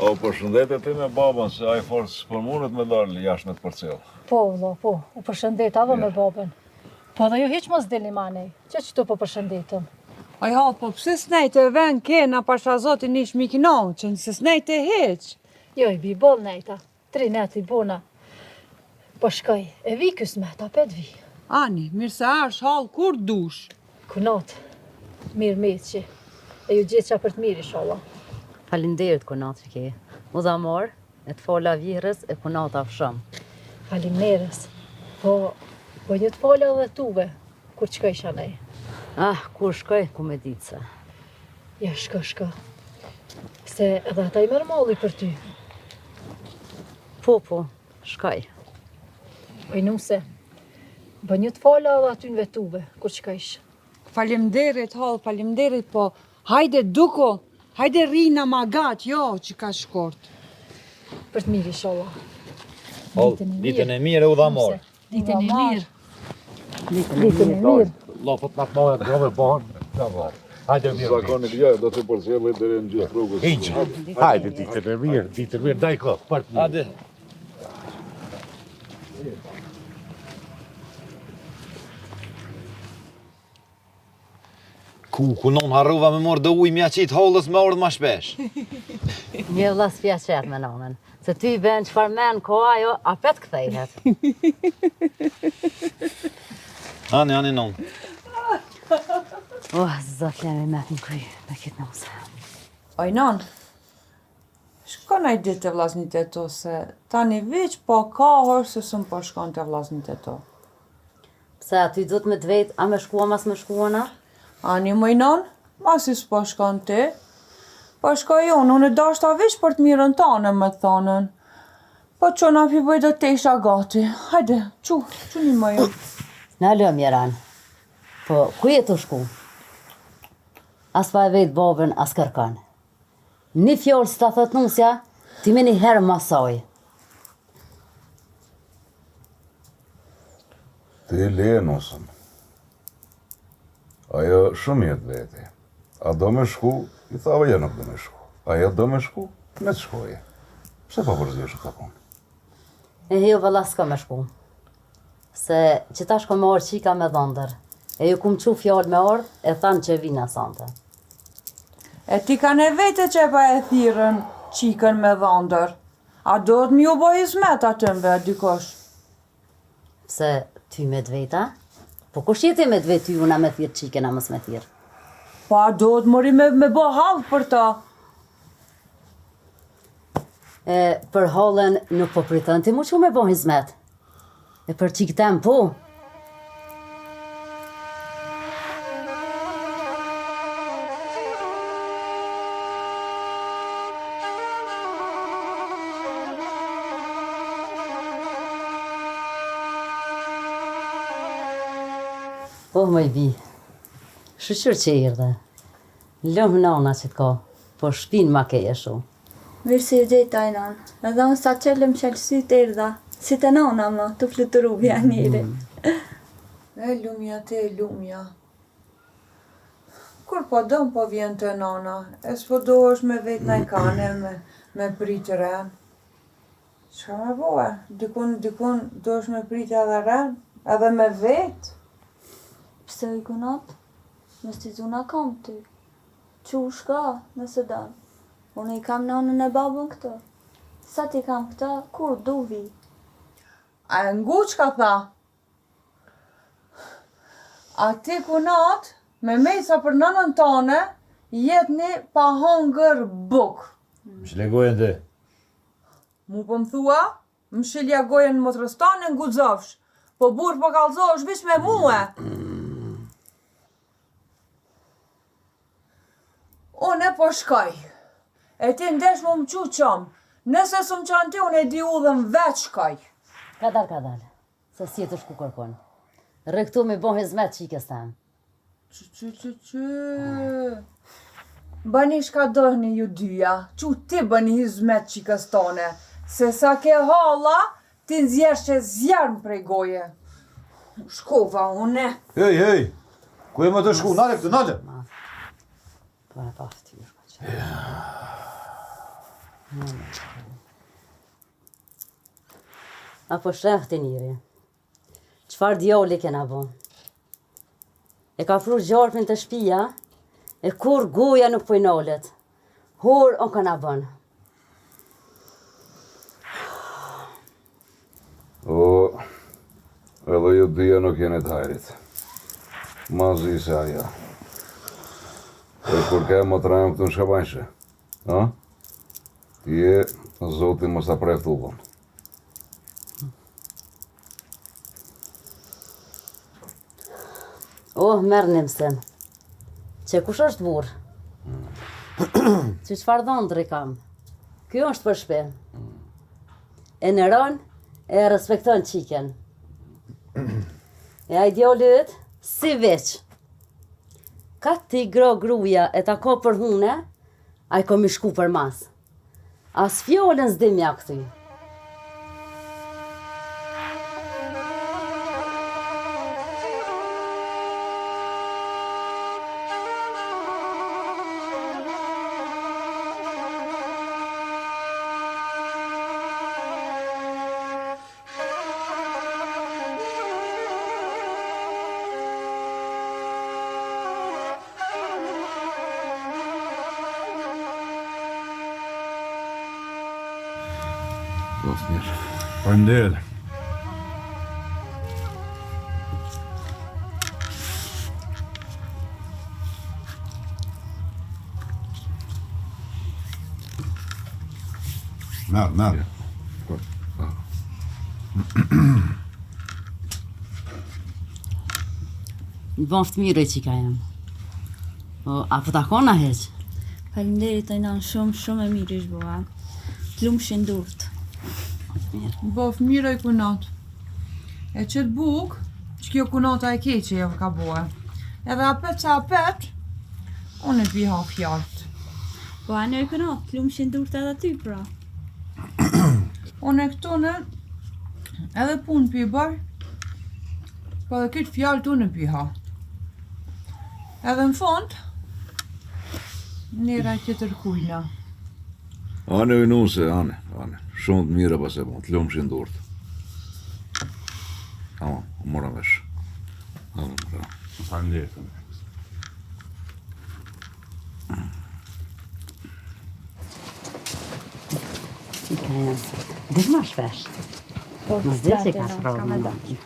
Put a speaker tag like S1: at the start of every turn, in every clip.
S1: O, përshëndetet ti me babën, se ai forës për mundet me dalë jashtë me të përcjell.
S2: Po, valla, po, u përshëndet edhe me babën. Po dhe ju hiq mos deli manej, që tu po përshëndetëm.
S3: Aj ha, po pse s'nejtë e ven kena pasha zotin ish mikinoqën, se s'nejtë e heq?
S2: Jo, i bi bol nejta, 3 net i bona. Po shkoj, e vi kës meta, pet vi.
S3: Ani, mirë se arsh hall kur dush.
S2: Kunat, mirë meqi, e ju gjithë qa për të mirë inshallah.
S4: Falinderit kunat që ke. U dha marë, e të fola virës e kunat afshëm.
S2: Faleminderes. Po një të fola dhe tuve, kur qkoj shanej.
S4: Kur shkoj, ku me ditë se.
S2: Ja, shko. Se edhe ata i merë malli për ty.
S4: Po, shkoj.
S2: Oj nuse, bë një të fola dhe aty në vetuve, kur qkojsh.
S3: Falemderit, hall, falemderit, po hajde duko, hajde rina magat, jo që ka shkort.
S2: Për të mirë inshallah.
S5: Ditën e mirë u dha morë.
S2: Ditën e mirë.
S3: Ditën e mirë.
S5: Lopët në të mojë të grove pohën. Hajde mirë.
S1: Zakoni këgjaj, do të përcjellit deri në gjithë rrugës.
S5: Hiq. Hajde ditën e mirë, daj kohë, për të mirë. Hajde. Kunon harruva me morë dhe ujë mja qitë hollës me orë ma shpesh.
S4: Një vlas pja qetë me nomen. Se ty ben qëfar men ko ajo, apet këthejhet.
S5: Ani non.
S4: Zot jemi me të në kry, me kitë nëse.
S3: Oj, non, shkon aj ditë të vllaznit e to, se tani veç po kahër se sëm po shkon të vllaznit e to.
S4: Pse aty dhut me të vetë, a me shkua mas me shkuana?
S3: Ani moj non, masi s'po shkon ti. Po shkoj unë e dashta veç për të mirën tane me thonën. Po qona pi bëj do tesha gati. Hajde, qu një më jo.
S4: Në lëm jeran. Po, ku je të shku? As pa e vetë babën, as kërkan. Një fjallë së të thot nusja, ti me një herë masaj.
S1: Ti leje nusën. Ajo shumë jetë veti. A do me shku, i thave ja nuk do me shku. Ajo do me shku, me të shkoje. Pse pa përzjesh këta punë?
S4: E jo vëlla s'ka me shku. Se që ta shko me orë qika me dhëndër. E ju kum qu fjallë me orë, e thanë që vina sante.
S3: E ti ka ne vete që pa e thirën qikën me dhëndër. A do të mi u bo hizmet atëmve, dikosh?
S4: Pse ty me dveta? Po kush jeti me dvetë ty una me thirë qikën a mës me thirë?
S3: Po a do të mori me bo halë për ta?
S4: E për halën nuk po pritën ti mu që me bo hizmet. E për qikë tem po. Më i bi, shqyqyr që i rdhe. Lëmë nana që t'ka, po shpin ma keje shumë.
S6: Mirë si e gjejta i nanë, edhe unë sa qëllëm qëllësi të erdha, si të nana më, të fluturu vja njëri.
S3: E lumja te lumja. Kur po dëm po vjen të nana, e s'po do është me vetë në kane, me pritë ren. Qa me boe? Dikun do është me pritë edhe ren, edhe me vetë.
S6: Pse i kunat? Nësë t'i zuna kam ty. Qu shka nëse dënë. Unë i kam nanën e babën këtë. Sa ti kam këta, kur du vi?
S3: A e ngu që ka tha? A ti kunat, me mesa për nanën tane, jetni pa hongër buk.
S5: Shile gojen dhe.
S3: Mu po më thua, më shilja gojen në motrëstane në guzovsh. Po burë po kalzosh vish me muë. Unë e po shkoj. E ti ndesh mu më qu qëmë. Nëse së më qanë ti, unë e di u dhe më veç shkoj.
S4: Kadal, se si e të shku kërkon. Rektu me bo hizmet qikës tem.
S3: Bëni shka dohni ju dyja. Qu ti bëni hizmet qikës tone. Se sa ke halla, ti nëzjesh që zjarëm prej goje. Shkova une.
S5: Hej, ku e më të shku? Nale këtë, nale.
S4: Apo shrehti njëri. Qfar djoli kena bo? E ka fru gjarpin të shpia, e kur goja nuk pojnolet. Hor o kana bën.
S1: O, edhe ju dhja nuk jeni të hajrit. Mazi se aja. E kur ke më të rajmë këtë në shkabanjshe, ha? Ti e zotin mos ta preft ullën.
S4: Oh, merë një mësim. Që kush është burë? Që qëfar dhëndri kam? Kjo është për shpe. E në rën, e respekton qiken. E a ideali ytë, si veç. Ka ti gruja e ta ko për hune, a i komi shku për mas. As fjollën s'dim ja këthy.
S1: Qoftë mirë.
S5: Faleminderit.
S1: Merë.
S4: Në bon fëtmire që ka jem. Po, apo ta kona heq?
S6: Faleminderit Ajnan, shumë e mirë ish bua. T'lumë shindurt.
S3: Bof mirë i kunat. E qëtë buk, që kjo kunata e keqe jo ka bua. Edhe apet që apet, unë e biha fjallët.
S6: Po anë e kënat, t'lumë shindurt edhe ty pra.
S3: Unë e këtune, edhe punë pi bërë, po dhe këtë fjallët unë e biha. Edhe në fond, njëra tjetër kujna.
S1: Ane u nuse, ane. Shumë të mira pas e po, të lumë shindurët. Ama, u mora vesh.
S5: Faleminderit.
S4: Që ka jem. Dhe ma shpesh. Më zdje që ka shprovë në dojnë.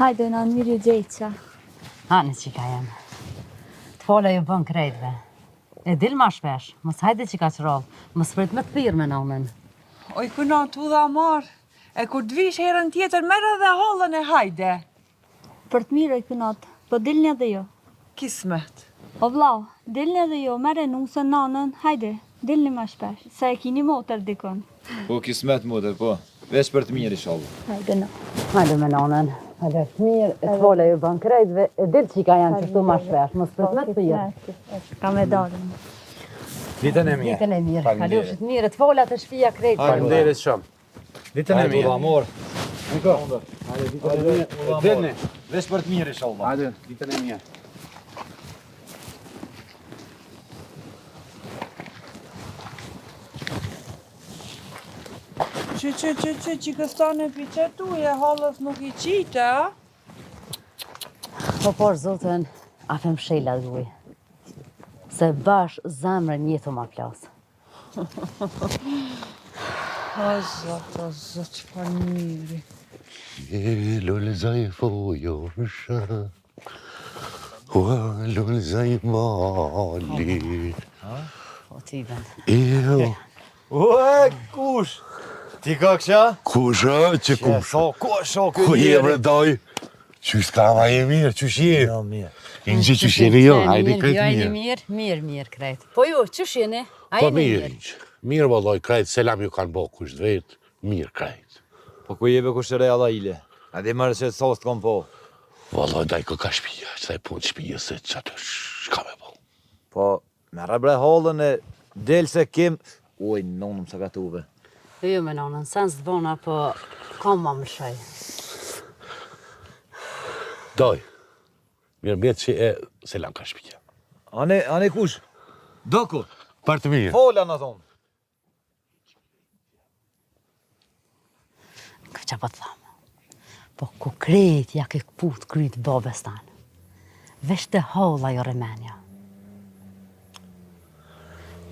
S6: Hajde në mirë gjejqa.
S4: Hane që ka jem. Të fola ju bën krejtve. E dil ma shpesh, mos hajde që ka qrovë, mos prit me të thirë me nomen.
S3: Oj kunat u dha marë, e kur të vish herën tjetër merë edhe hollën e hajde.
S6: Për të mirë i kënat, po dilni edhe jo.
S3: Kismet.
S6: O vlau, dilni edhe jo, mere nusën nanën, hajde, dilni ma shpesh, se e kini motër dikon.
S7: Po kismet motër, po. Veç për të mirë inshallah.
S6: Hajde në.
S4: Hajde me nonen. Hajde të mirë, e të fola ju bën krejtve, e dil që ka janë qështu ma shpesh, mos prit me të thirë.
S6: Ka me dalën.
S7: Ditën e mirë.
S4: Ditën e mirë, kalufshit mirë, të fola të shpia krejt.
S5: Faleminderit shumë. Ditën e mirë.
S7: Amor.
S5: Niko.
S7: Hajde ditën e mirë.
S5: Dilni.
S7: Veç për të mirë inshallah.
S5: Hajde, ditën e mirë.
S3: Që këstane pi qëtu e halës nuk i qite, a?
S4: Po por, zotën, afem shela dhuj. Se bash zamrën jetu ma plasë.
S3: O zot, që pa njëri.
S8: Lulezaj fojosha, lulezaj mali.
S4: O t'i ben.
S8: Jo,
S7: Ue, kush? Ti ka kësha?
S8: kusha që kush? Ku je bre doj? Qysh kama je mirë, qysh je?
S7: Jo, mirë.
S8: Inxi qysh jeni jo, hajde krejt mirë.
S4: Mirë, krejt. Po ju, qysh jeni?
S8: Po mirë, mirë valloj krejt, selam ju kanë bo kush vetë, mirë krejt.
S7: Po ku jebe kush të reja dha ile? A di mërë që sos të kom po.
S8: Valloj daj ka shpija, që taj punë shpija se që atë shka me bo.
S7: Po, merë bre hollën e del se kim... Oj, nonëm sa ka tuve.
S4: Ju me nonën, sens të bona, po kam ma më shaj.
S8: Doj, mirë mjetë që e selam ka shpija.
S7: Ane kush? Doko?
S5: Për të mirë.
S7: Fola në thonë.
S4: Që po të thamë. Po ku krejt ja ke put kryt babes tanë. Vesh të holla jo remenja.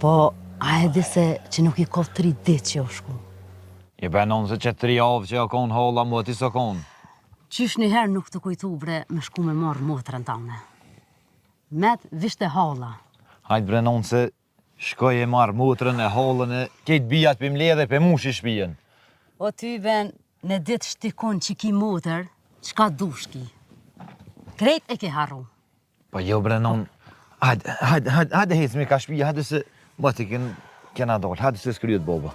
S4: Po, a e di se që nuk i ko 3 ditë që o shku.
S7: Je benon se që 3 avë që ja konë holla më ti së konë.
S4: Qysh njëherë nuk të kujtu bre me shku me marrë motrën tane. Met vish të holla.
S7: Hajtë brenon se shkoj e marrë motrën e hollën e kejtë bijat për mle dhe për mush i shpijen.
S4: O ty ben, në ditë shtikon që ki motër, qka dushki. Krejt e ke harru.
S7: Po jo brenon, hajde hecmi ka shpija, hajde se, bati kena dollë, hajde se s'kryet boba.